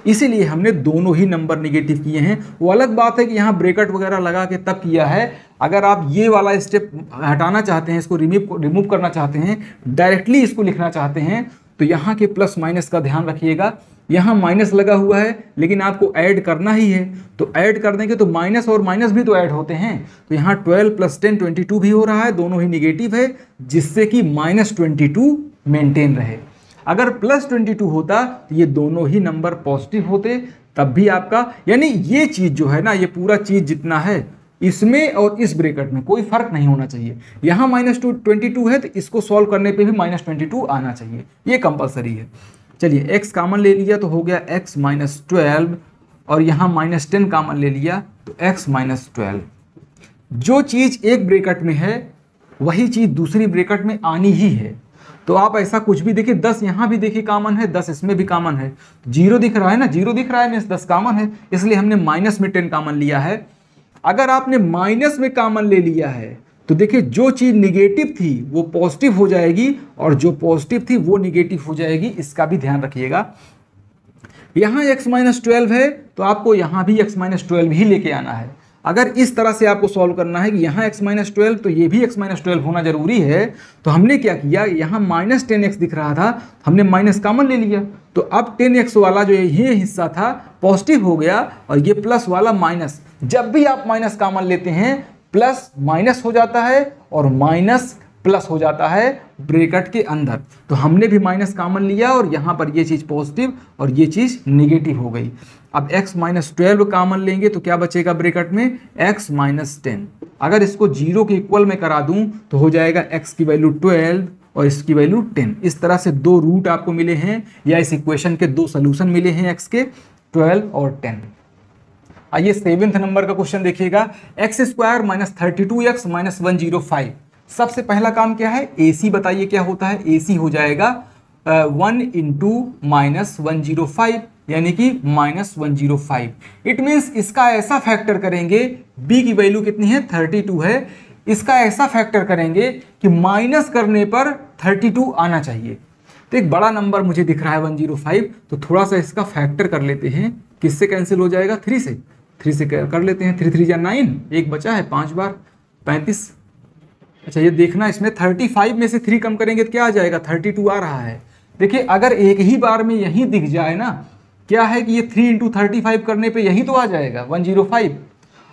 इसीलिए हमने दोनों ही नंबर निगेटिव किए हैं। वो अलग बात है कि यहाँ ब्रेकेट वगैरह लगा के तब किया है। अगर आप ये वाला स्टेप हटाना चाहते हैं, इसको रिमूव करना चाहते हैं, डायरेक्टली इसको लिखना चाहते हैं, तो यहाँ के प्लस माइनस का ध्यान रखिएगा। यहाँ माइनस लगा हुआ है लेकिन आपको ऐड करना ही है, तो ऐड कर देंगे तो माइनस और माइनस भी तो ऐड होते हैं। तो यहाँ 12 प्लस 10 22 भी हो रहा है, दोनों ही निगेटिव है, जिससे कि माइनस 22 मेंटेन रहे। अगर प्लस 22 होता तो ये दोनों ही नंबर पॉजिटिव होते, तब भी आपका, यानी ये चीज़ जो है ना, ये पूरा चीज़ जितना है इसमें और इस ब्रेकेट में कोई फर्क नहीं होना चाहिए। यहाँ माइनस 22 है तो इसको सॉल्व करने पे भी माइनस 22 आना चाहिए, ये कंपलसरी है। चलिए x कामन ले लिया तो हो गया x माइनस 12 और यहाँ माइनस 10 कामन ले लिया तो x माइनस 12। जो चीज़ एक ब्रेकेट में है वही चीज़ दूसरी ब्रेकेट में आनी ही है। तो आप ऐसा कुछ भी देखिए, 10 यहाँ भी देखिए कामन है, 10 इसमें भी कामन है, 0 दिख रहा है ना, 0 दिख रहा है मीन्स 10 कामन है, इसलिए हमने माइनस में 10 कामन लिया है। अगर आपने माइनस में कामन ले लिया है तो देखिए जो चीज़ निगेटिव थी वो पॉजिटिव हो जाएगी और जो पॉजिटिव थी वो निगेटिव हो जाएगी, इसका भी ध्यान रखिएगा। यहाँ x माइनस 12 है तो आपको यहाँ भी x माइनस 12 ही लेके आना है। अगर इस तरह से आपको सॉल्व करना है कि यहाँ x माइनस 12 तो ये भी x माइनस 12 होना जरूरी है, तो हमने क्या किया, यहाँ माइनस 10x दिख रहा था, हमने माइनस कामन ले लिया, तो अब 10x वाला जो ये हिस्सा था पॉजिटिव हो गया और ये प्लस वाला माइनस। जब भी आप माइनस कामन लेते हैं प्लस माइनस हो जाता है और माइनस प्लस हो जाता है ब्रेकेट के अंदर। तो हमने भी माइनस कामन लिया और यहाँ पर ये चीज़ पॉजिटिव और ये चीज़ निगेटिव हो गई। अब x माइनस 12 कामन लेंगे तो क्या बचेगा ब्रेकेट में, x माइनस 10। अगर इसको 0 के इक्वल में करा दूं तो हो जाएगा x की वैल्यू 12 और इसकी वैल्यू 10। इस तरह से 2 रूट आपको मिले हैं या इस इक्वेशन के 2 सोल्यूशन मिले हैं x के, 12 और 10। आइए 7वें नंबर का क्वेश्चन देखिएगा, x square minus 32x minus 105। सबसे पहला काम क्या है, AC बताइए क्या होता है। AC हो जाएगा 1 इंटू माइनस 105 यानी कि माइनस 105। इट मीन्स इसका ऐसा फैक्टर करेंगे, B की वैल्यू कितनी है 32 है, इसका ऐसा फैक्टर करेंगे कि माइनस करने पर 32 आना चाहिए। तो एक बड़ा नंबर मुझे दिख रहा है 105, तो थोड़ा सा इसका फैक्टर कर लेते हैं। किससे कैंसिल हो जाएगा, 3 से, 3 से कर लेते हैं। 3 3 या 9, एक बचा है 5 बार 35। अच्छा ये देखना, इसमें 35 में से 3 कम करेंगे तो क्या आ जाएगा, 32 आ रहा है। देखिए अगर एक ही बार में यही दिख जाए ना क्या है कि ये 3 इंटू 35 करने पे यही तो आ जाएगा 105,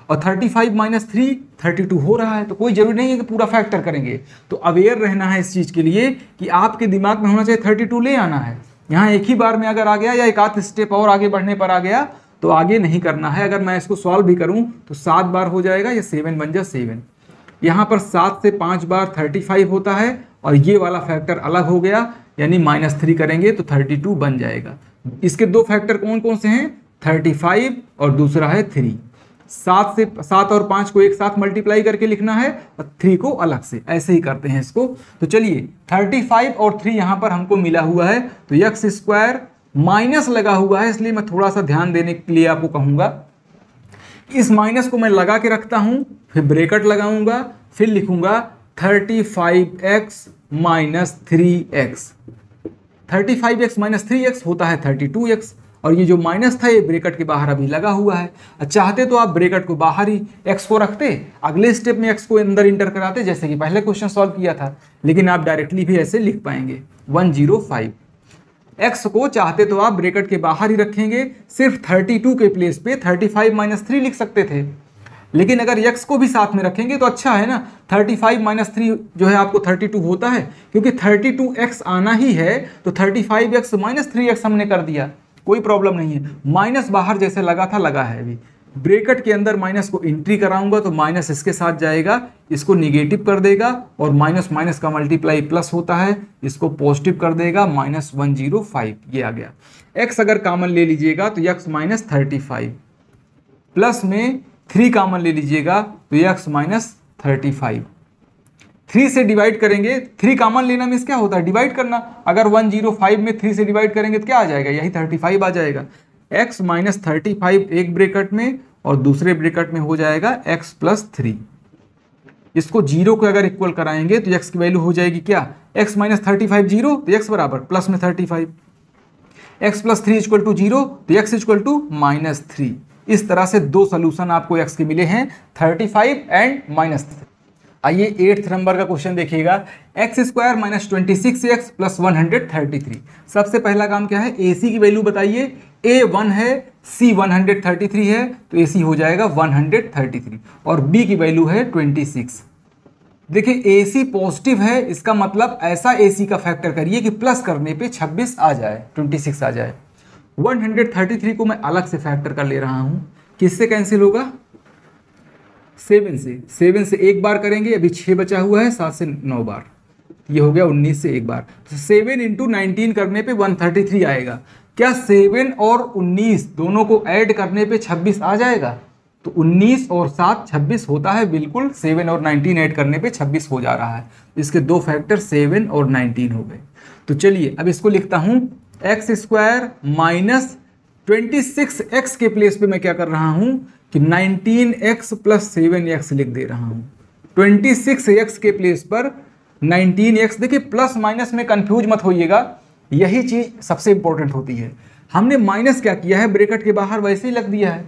और 35 माइनस 3 32 हो रहा है, तो कोई जरूरी नहीं है कि पूरा फैक्टर करेंगे। तो अवेयर रहना है इस चीज़ के लिए कि आपके दिमाग में होना चाहिए 32 ले आना है। यहाँ एक ही बार में अगर आ गया या एक आध स्टेप और आगे बढ़ने पर आ गया तो आगे नहीं करना है। अगर मैं इसको सॉल्व भी करूँ तो 7 बार हो जाएगा, या 7 बन जा 7। यहाँ पर 7 से 5 बार 35 होता है, और ये वाला फैक्टर अलग हो गया, यानी -3 करेंगे तो 32 बन जाएगा। इसके दो फैक्टर कौन कौन से हैं? 35 और दूसरा है 3। 7 और 5 को एक साथ मल्टीप्लाई करके लिखना है और 3 को अलग से, ऐसे ही करते हैं इसको। तो चलिए 35 और 3 यहाँ पर हमको मिला हुआ है, तो एक्स स्क्वायर माइनस लगा हुआ है, इसलिए मैं थोड़ा सा ध्यान देने के लिए आपको कहूँगा। इस माइनस को मैं लगा के रखता हूँ, फिर ब्रेकेट लगाऊंगा, फिर लिखूंगा 35x minus 3x। 35x minus 3x होता है 32x, और ये जो माइनस था ये ब्रेकेट के बाहर अभी लगा हुआ है। चाहते तो आप ब्रेकेट को बाहर ही x को रखते, अगले स्टेप में x को अंदर इंटर कराते, जैसे कि पहले क्वेश्चन सॉल्व किया था, लेकिन आप डायरेक्टली भी ऐसे लिख पाएंगे 105। x को चाहते तो आप ब्रैकेट के बाहर ही रखेंगे, सिर्फ 32 के प्लेस पे 35 माइनस 3 लिख सकते थे, लेकिन अगर x को भी साथ में रखेंगे तो अच्छा है ना। 35 माइनस 3 जो है आपको 32 होता है, क्योंकि 32x आना ही है, तो 35x माइनस 3x हमने कर दिया, कोई प्रॉब्लम नहीं है। माइनस बाहर जैसे लगा था लगा है, अभी ब्रैकेट के अंदर माइनस को एंट्री कराऊंगा तो माइनस इसके साथ जाएगा, इसको निगेटिव कर देगा, और माइनस माइनस का मल्टीप्लाई प्लस होता है, इसको पॉजिटिव कर देगा, -105 ये आ गया। x अगर कॉमन ले लीजिएगा तो x माइनस 35, प्लस में 3 कॉमन ले लीजिएगा तो x माइनस 35। 3 से डिवाइड करेंगे, 3 कॉमन लेना मीन्स क्या होता है? डिवाइड करना। अगर 105 में 3 से डिवाइड करेंगे तो क्या आ जाएगा? यही 35 आ जाएगा। x माइनस 35 एक ब्रैकेट में और दूसरे ब्रैकेट में हो जाएगा x प्लस 3। इसको 0 को अगर इक्वल कराएंगे तो x की वैल्यू हो जाएगी क्या? x माइनस 35 0, तो x बराबर प्लस में 35, x प्लस 3 इक्वल टू 0, तो x इक्वल टू -3। इस तरह से दो सोल्यूशन आपको x के मिले हैं, 35 एंड -3। आइए 8th नंबर का क्वेश्चन देखिएगा। X square minus 26x plus 133। सबसे पहला काम क्या है? AC की वैल्यू बताइए। A 1 है, C 133 है, तो AC हो जाएगा 133, और B की वैल्यू है 26। देखिए AC पॉजिटिव है, इसका मतलब ऐसा AC का फैक्टर करिए कि प्लस करने पे 26 आ जाए, 26 आ जाए। 133 को मैं अलग से फैक्टर कर ले रहा हूं, किससे कैंसिल होगा? 7 से। 7 से एक बार करेंगे, अभी 6 बचा हुआ है, 7 से 9 बार, ये हो गया 19 से एक बार। तो 7 इंटू 19 करने पे 133 आएगा। क्या 7 और 19 दोनों को ऐड करने पे 26 आ जाएगा? तो 19 और 7 26 होता है, बिल्कुल। 7 और 19 ऐड करने पे 26 हो जा रहा है। इसके दो फैक्टर 7 और 19 हो गए। तो चलिए अब इसको लिखता हूँ, एक्स स्क्वायर माइनस 26x के प्लेस पे मैं क्या कर रहा हूँ कि 19x प्लस 7x लिख दे रहा हूँ। 26x के प्लेस पर 19x, देखिए प्लस माइनस में कंफ्यूज मत होइएगा, यही चीज़ सबसे इंपॉर्टेंट होती है। हमने माइनस क्या किया है? ब्रैकेट के बाहर वैसे ही लग दिया है,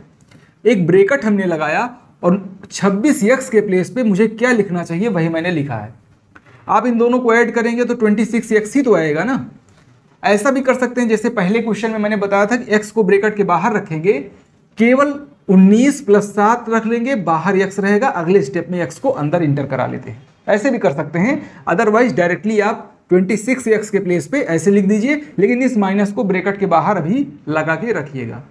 एक ब्रैकेट हमने लगाया, और 26x के प्लेस पे मुझे क्या लिखना चाहिए वही मैंने लिखा है। आप इन दोनों को ऐड करेंगे तो 26x ही तो आएगा ना। ऐसा भी कर सकते हैं जैसे पहले क्वेश्चन में मैंने बताया था कि x को ब्रैकेट के बाहर रखेंगे, केवल 19 प्लस 7 रख लेंगे, बाहर x रहेगा, अगले स्टेप में x को अंदर इंटर करा लेते हैं। ऐसे भी कर सकते हैं, अदरवाइज डायरेक्टली आप 26x के प्लेस पे ऐसे लिख दीजिए, लेकिन इस माइनस को ब्रैकेट के बाहर अभी लगा के रखिएगा।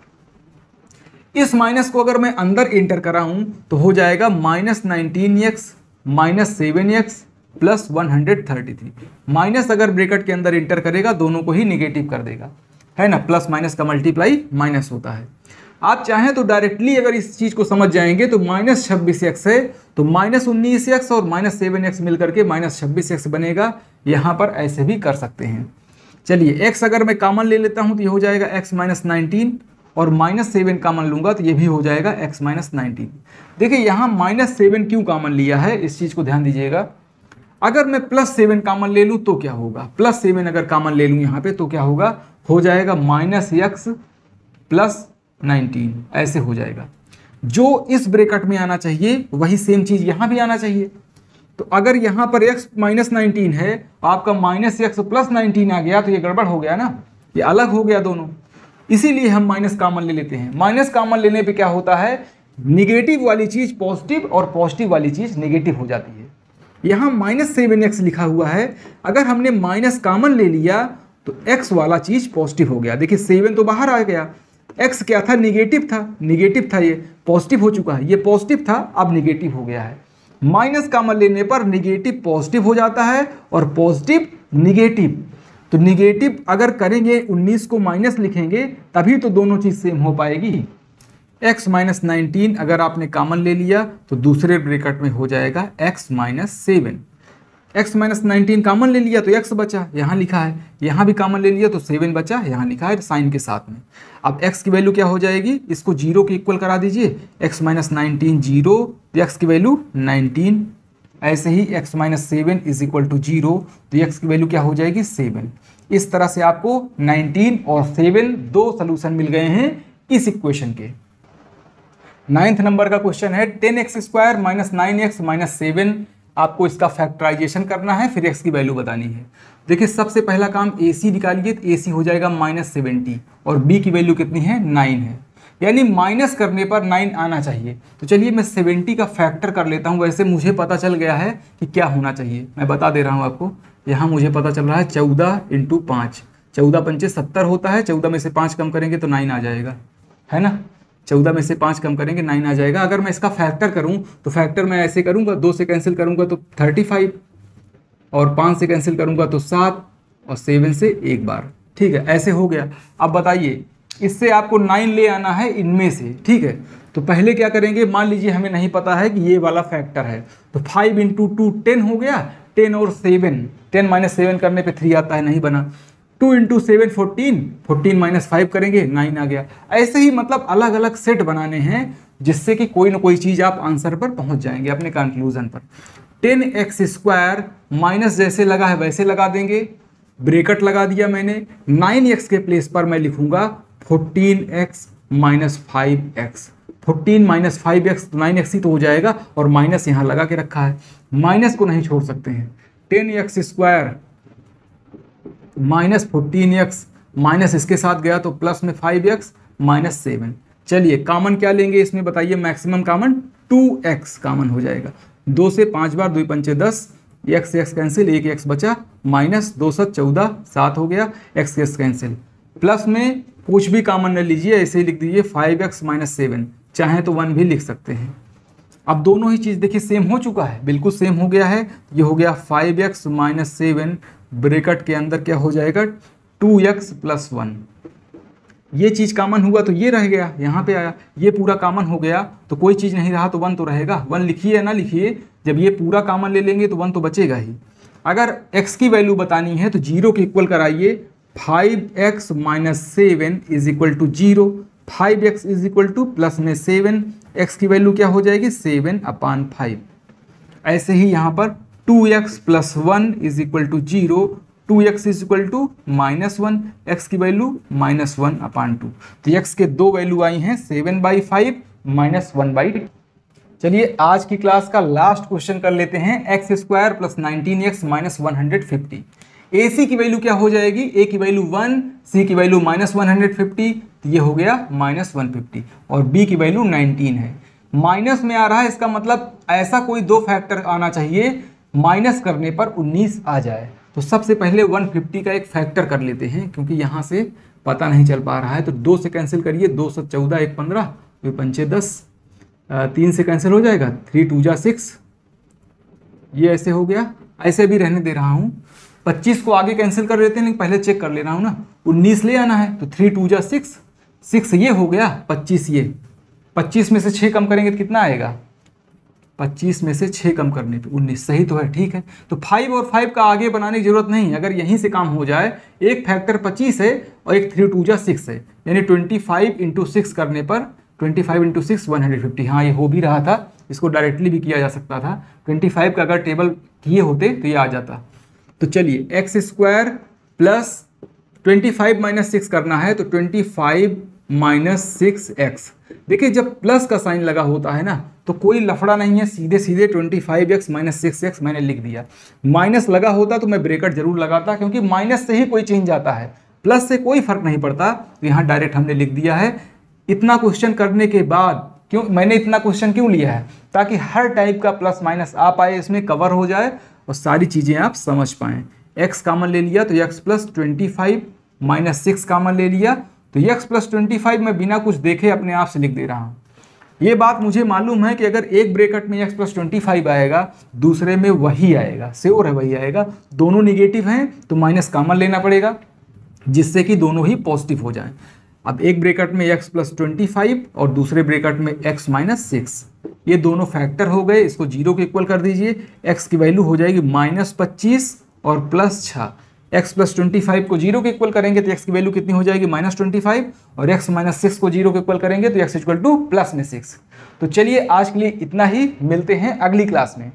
इस माइनस को अगर मैं अंदर इंटर कराऊं तो हो जाएगा -19x minus 7x plus 133। Minus अगर ब्रैकेट के अंदर इंटर करेगा दोनों को ही निगेटिव कर देगा, है ना। प्लस माइनस का मल्टीप्लाई माइनस होता है। आप चाहें तो डायरेक्टली अगर इस चीज़ को समझ जाएंगे तो -26x है, तो -19x और -7x मिलकर के -26x बनेगा। यहाँ पर ऐसे भी कर सकते हैं। चलिए x अगर मैं कॉमन ले लेता हूँ तो ये हो जाएगा x माइनस 19, और -7 कॉमन लूंगा तो ये भी हो जाएगा x माइनस 19। देखिए यहाँ -7 क्यों कॉमन लिया है, इस चीज़ को ध्यान दीजिएगा। अगर मैं +7 कॉमन ले लूँ तो क्या होगा? +7 अगर कॉमन ले लूँ यहाँ पे तो क्या होगा? हो जाएगा -x प्लस 19, ऐसे हो जाएगा। जो इस ब्रैकेट में आना चाहिए वही सेम चीज़ यहाँ भी आना चाहिए। तो अगर यहाँ पर x माइनस 19 है, आपका -x प्लस 19 आ गया, तो ये गड़बड़ हो गया ना, ये अलग हो गया दोनों। इसीलिए हम माइनस कॉमन ले लेते हैं। माइनस कॉमन लेने पे क्या होता है, निगेटिव वाली चीज़ पॉजिटिव और पॉजिटिव वाली चीज़ निगेटिव हो जाती है। यहाँ -7x लिखा हुआ है, अगर हमने माइनस कॉमन ले लिया तो x वाला चीज़ पॉजिटिव हो गया। देखिए 7 तो बाहर आ गया, x क्या था, निगेटिव था, ये पॉजिटिव हो चुका है, ये पॉजिटिव था अब निगेटिव हो गया है। माइनस कॉमन लेने पर निगेटिव पॉजिटिव हो जाता है और पॉजिटिव निगेटिव। तो निगेटिव अगर करेंगे 19 को माइनस लिखेंगे तभी तो दोनों चीज़ सेम हो पाएगी। x माइनस 19 अगर आपने कॉमन ले लिया तो दूसरे ब्रैकेट में हो जाएगा x minus 7। x minus 19 common ले लिया तो x बचा, यहाँ लिखा है, यहाँ भी कॉमन ले लिया तो 7 बचा, यहाँ लिखा है साइन के साथ में। अब x की वैल्यू क्या हो जाएगी, इसको 0 के इक्वल करा दीजिए, x माइनस 19 0 तो x की वैल्यू 19। ऐसे ही x minus 7 is equal to 0 तो x की वैल्यू क्या हो जाएगी 7। इस तरह से आपको 19 और 7 दो सोल्यूशन मिल गए हैं इस इक्वेशन के। 9th नंबर का क्वेश्चन है 10x² माइनस 9x माइनस 7। आपको इसका फैक्टराइजेशन करना है, फिर x की वैल्यू बतानी है। देखिए सबसे पहला काम AC निकालिए तो AC हो जाएगा -70 और b की वैल्यू कितनी है 9 है, यानी माइनस करने पर 9 आना चाहिए। तो चलिए मैं 70 का फैक्टर कर लेता हूँ। वैसे मुझे पता चल गया है कि क्या होना चाहिए, मैं बता दे रहा हूँ आपको। यहाँ मुझे पता चल रहा है 14 × 5, 14 पंचे 70 होता है, 14 में से 5 कम करेंगे तो 9 आ जाएगा, है ना। 14 में से 5 कम करेंगे 9 आ जाएगा। अगर मैं इसका फैक्टर करूं तो फैक्टर मैं ऐसे करूंगा, 2 से कैंसिल करूंगा तो 35 और 5 से कैंसिल करूंगा तो 7 और 7 से एक बार, ठीक है, ऐसे हो गया। अब बताइए इससे आपको 9 ले आना है इनमें से, ठीक है। तो पहले क्या करेंगे, मान लीजिए हमें नहीं पता है कि ये वाला फैक्टर है, तो 5 × 2 10 हो गया, 10 और 7, 10 माइनस 7 करने पे 3 आता है, नहीं बना। 2 × 7 14, 14 माइनस 5 करेंगे 9 आ गया। ऐसे ही मतलब अलग अलग सेट बनाने हैं जिससे कि कोई ना कोई चीज़ आप आंसर पर पहुंच जाएंगे, अपने कंक्लूजन पर। 10x² माइनस जैसे लगा है वैसे लगा देंगे, ब्रैकेट लगा दिया मैंने। 9x के प्लेस पर मैं लिखूंगा 14x minus 5x। 14 minus 5x तो 9x ही तो हो जाएगा, और माइनस यहाँ लगा के रखा है, माइनस को नहीं छोड़ सकते हैं। 10x² माइनस 14x माइनस इसके साथ गया तो प्लस में 5x माइनस 7। चलिए कॉमन क्या लेंगे इसमें बताइए, मैक्सिमम कॉमन 2x कॉमन हो जाएगा। 2 से 5 बार 2 पंचे 10, x x कैंसिल, एक x बचा, माइनस 2 7 14, 7 हो गया, x x कैंसिल। प्लस में कुछ भी कॉमन न लीजिए, ऐसे ही लिख दीजिए 5x माइनस 7, चाहे तो 1 भी लिख सकते हैं। अब दोनों ही चीज़ देखिए सेम हो चुका है, बिल्कुल सेम हो गया है। ये हो गया 5x माइनस 7, ब्रैकेट के अंदर क्या हो जाएगा 2x प्लस 1। ये चीज़ कॉमन हुआ तो ये रह गया, यहाँ पे आया, ये पूरा कॉमन हो गया तो कोई चीज़ नहीं रहा तो 1 तो रहेगा। 1 लिखिए या ना लिखिए, जब ये पूरा कॉमन ले लेंगे तो 1 तो बचेगा ही। अगर x की वैल्यू बतानी है तो 0 के इक्वल कराइए, 5x minus 7 is equal to 0, 5x is equal to plus में 7, x की वैल्यू क्या हो जाएगी 7/5। ऐसे ही यहाँ पर 2x plus 1 is equal to 0, 2x is equal to -1, x की वैल्यू -1/2। तो x के दो वैल्यू आई हैं 7/5 -1/2। चलिए आज की क्लास का लास्ट क्वेश्चन कर लेते हैं, x² plus 19x minus 150। AC की वैल्यू क्या हो जाएगी, A की वैल्यू 1, C की वैल्यू -150, तो ये हो गया -150, और B की वैल्यू 19 है। माइनस में आ रहा है, इसका मतलब ऐसा कोई दो फैक्टर आना चाहिए माइनस करने पर 19 आ जाए। तो सबसे पहले 150 का एक फैक्टर कर लेते हैं, क्योंकि यहाँ से पता नहीं चल पा रहा है। तो 2 से कैंसिल करिए, 2 7 14, 1 15, 2 पंचे 10, 3 से कैंसिल हो जाएगा, 3 2 जा 6, ये ऐसे हो गया। ऐसे भी रहने दे रहा हूँ, 25 को आगे कैंसिल कर देते हैं, लेकिन पहले चेक कर ले रहा हूँ ना, 19 ले आना है तो 3 2 जा 6, 6 ये हो गया, 25 ये, 25 में से 6 कम करेंगे तो कितना आएगा, 25 में से 6 कम करने पे 19, सही तो है, ठीक है। तो 5 और 5 का आगे बनाने की जरूरत नहीं, अगर यहीं से काम हो जाए। एक फैक्टर 25 है और एक 3 2 जा 6 है, यानी 25 × 6 करने पर 25 × 6 150। हाँ ये हो भी रहा था, इसको डायरेक्टली भी किया जा सकता था। 25 का अगर टेबल किए होते तो ये आ जाता। तो चलिए x² प्लस 25 माइनस 6 करना है, तो 25 माइनस 6x। देखिए जब प्लस का साइन लगा होता है ना तो कोई लफड़ा नहीं है, सीधे सीधे 25x माइनस 6x मैंने लिख दिया। माइनस लगा होता तो मैं ब्रैकेट जरूर लगाता, क्योंकि माइनस से ही कोई चेंज आता है। प्लस से कोई फर्क नहीं पड़ता, तो यहाँ डायरेक्ट हमने लिख दिया है। इतना क्वेश्चन करने के बाद क्यों मैंने इतना क्वेश्चन क्यों लिया है, ताकि हर टाइप का प्लस माइनस आ पाए, इसमें कवर हो जाए और सारी चीज़ें आप समझ पाएँ। x कॉमन ले लिया तो x प्लस 25 माइनस 6 कॉमन ले लिया तो x प्लस 25 मैं बिना कुछ देखे अपने आप से लिख दे रहा हूँ। ये बात मुझे मालूम है कि अगर एक ब्रैकेट में x प्लस 25 आएगा, दूसरे में वही आएगा, श्योर है वही आएगा। दोनों निगेटिव हैं तो माइनस कॉमन लेना पड़ेगा, जिससे कि दोनों ही पॉजिटिव हो जाएं। अब एक ब्रैकेट में x प्लस 25 और दूसरे ब्रैकेट में x माइनस 6, ये दोनों फैक्टर हो गए, इसको जीरो के इक्वल कर दीजिए। x की वैल्यू हो जाएगी -25 और +6। x प्लस 25 को जीरो के इक्वल करेंगे तो x की वैल्यू कितनी हो जाएगी -25, और x माइनस 6 को जीरो के इक्वल करेंगे तो x इक्वल टू +6। तो चलिए आज के लिए इतना ही, मिलते हैं अगली क्लास में।